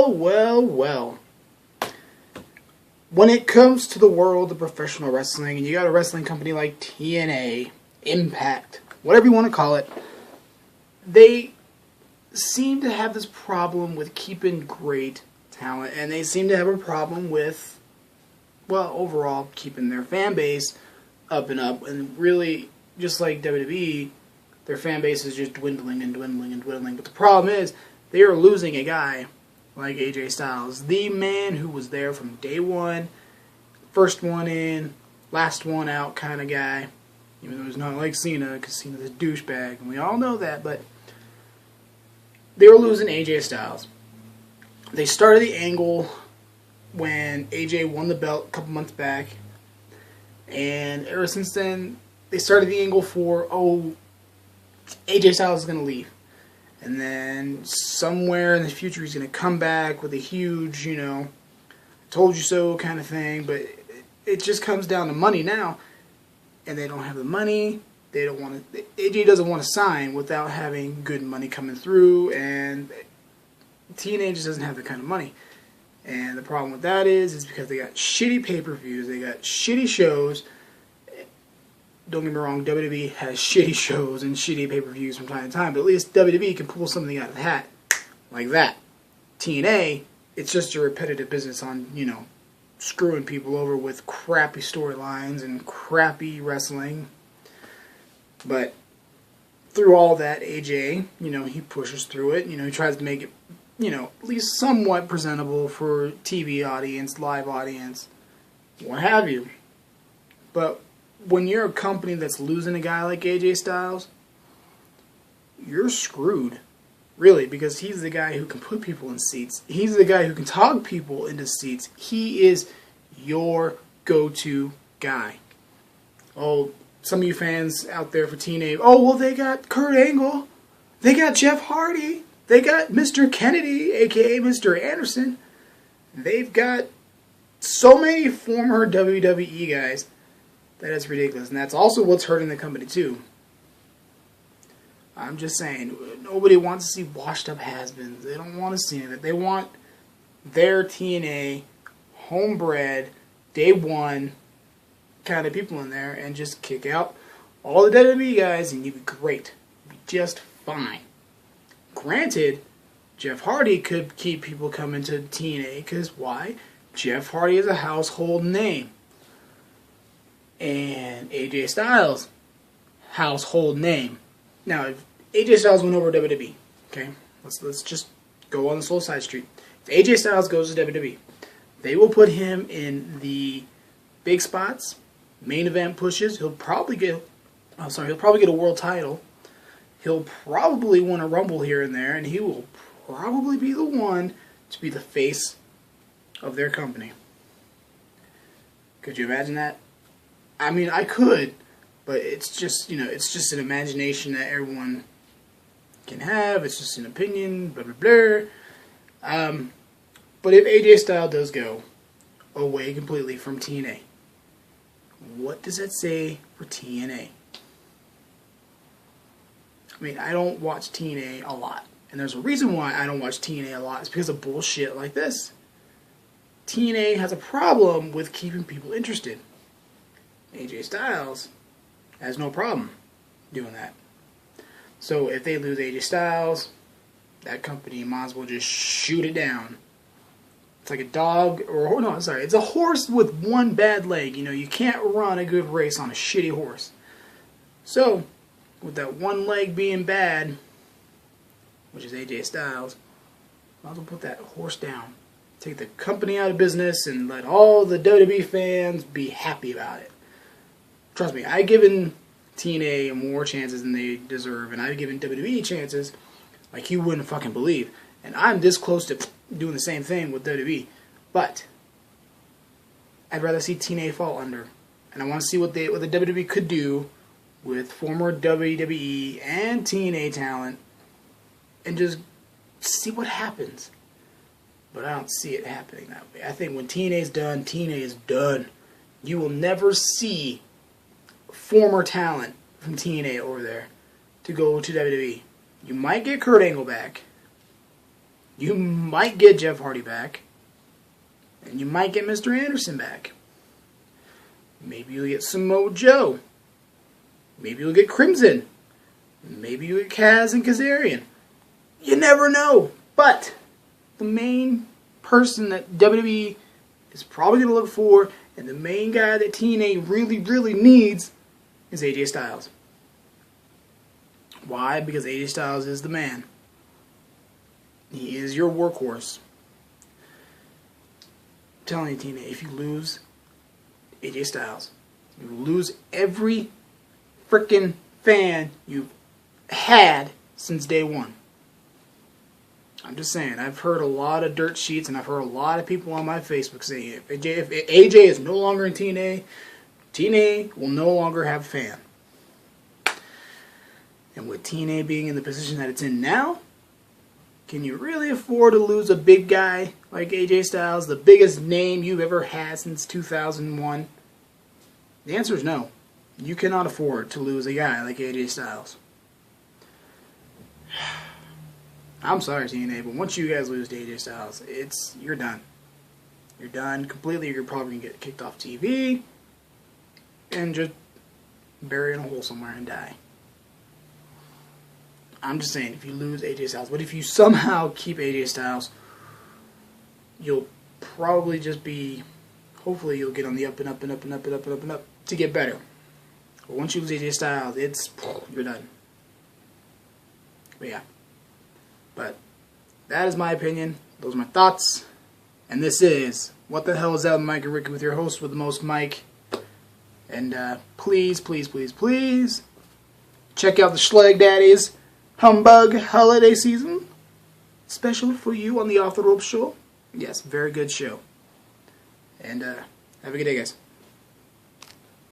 Well, well, well. When it comes to the world of professional wrestling, and you got a wrestling company like TNA, Impact, whatever you want to call it, they seem to have this problem with keeping great talent, and they seem to have a problem with, well, overall, keeping their fan base up and up, and really, just like WWE, their fan base is just dwindling and dwindling and dwindling. But the problem is, they are losing a guy like AJ Styles, the man who was there from day one, first one in, last one out kind of guy. Even though he's not like Cena, because Cena's a douchebag, and we all know that, but they were losing AJ Styles. They started the angle when AJ won the belt a couple months back, and ever since then, they started the angle for, AJ Styles is going to leave. And then somewhere in the future, he's going to come back with a huge, told you so kind of thing. But it just comes down to money now. And they don't have the money. They don't want to. AJ doesn't want to sign without having good money coming through. And TNA just doesn't have that kind of money. And the problem with that is because they got shitty pay-per-views. They got shitty shows. Don't get me wrong, WWE has shitty shows and shitty pay-per-views from time to time, but at least WWE can pull something out of the hat like that. TNA, it's just a repetitive business on, screwing people over with crappy storylines and crappy wrestling. But through all that, AJ, he pushes through it. He tries to make it, at least somewhat presentable for TV audience, live audience, what have you. But when you're a company that's losing a guy like AJ Styles, you're screwed. Really, because he's the guy who can put people in seats. He's the guy who can talk people into seats. He is your go-to guy. Oh, some of you fans out there for TNA, they got Kurt Angle. They got Jeff Hardy. They got Mr. Kennedy, a.k.a. Mr. Anderson. They've got so many former WWE guys. That is ridiculous, and that's also what's hurting the company, too. I'm just saying, nobody wants to see washed-up has-beens. They don't want to see that. They want their TNA, homebred, day one kind of people in there, and just kick out all the WWE guys, and you'd be great. You'd be just fine. Granted, Jeff Hardy could keep people coming to TNA, because why? Jeff Hardy is a household name. And AJ Styles, household name. Now, if AJ Styles went over to WWE, okay, let's just go on this little side street. If AJ Styles goes to WWE, they will put him in the big spots, main event pushes. He'll probably get a world title. He'll probably win a Rumble here and there, and he will probably be the one to be the face of their company. Could you imagine that? I mean, I could, but it's just, it's just an imagination that everyone can have. It's just an opinion, blah, blah, blah. But if AJ Styles does go away completely from TNA, what does that say for TNA? I mean, I don't watch TNA a lot. And there's a reason why I don't watch TNA a lot. It's because of bullshit like this. TNA has a problem with keeping people interested. AJ Styles has no problem doing that. So if they lose AJ Styles, that company might as well just shoot it down. It's like a dog, it's a horse with one bad leg. You can't run a good race on a shitty horse. So, with that one leg being bad, which is AJ Styles, might as well put that horse down. Take the company out of business and let all the WWE fans be happy about it. Trust me, I've given TNA more chances than they deserve, and I've given WWE chances like you wouldn't fucking believe. And I'm this close to doing the same thing with WWE. But I'd rather see TNA fall under. And I want to see what the WWE could do with former WWE and TNA talent and just see what happens. But I don't see it happening that way. I think when TNA is done, TNA is done. You will never see former talent from TNA over there to go to WWE. You might get Kurt Angle back. You might get Jeff Hardy back, and you might get Mr. Anderson back. Maybe you'll get Samoa Joe. Maybe you'll get Crimson. Maybe you'll get Kaz and Kazarian. You never know. But the main person that WWE is probably going to look for, and the main guy that TNA really, really needs, is AJ Styles. Why? Because AJ Styles is the man. He is your workhorse. I'm telling you, TNA, if you lose AJ Styles, you lose every freaking fan you've had since day one. I'm just saying, I've heard a lot of dirt sheets, and I've heard a lot of people on my Facebook saying if AJ is no longer in TNA, TNA will no longer have a fan. And with TNA being in the position that it's in now, can you really afford to lose a big guy like AJ Styles, the biggest name you've ever had since 2001? The answer is no. You cannot afford to lose a guy like AJ Styles. I'm sorry, TNA, but once you guys lose to AJ Styles, you're done. You're done completely. You're probably going to get kicked off TV and just bury in a hole somewhere and die. I'm just saying, if you lose AJ Styles, but if you somehow keep AJ Styles, you'll probably just be, hopefully you'll get on the up and up and up and up and up and up and up to get better. But once you lose AJ Styles, you're done. But yeah. But that is my opinion. Those are my thoughts. And this is What the Hell is Out, Mike and Ricky with your host with the most, Mike. And please, please, please, please check out the Schleg Daddies Humbug Holiday Season special for you on the Off the Rope show. Yes, very good show. And have a good day, guys.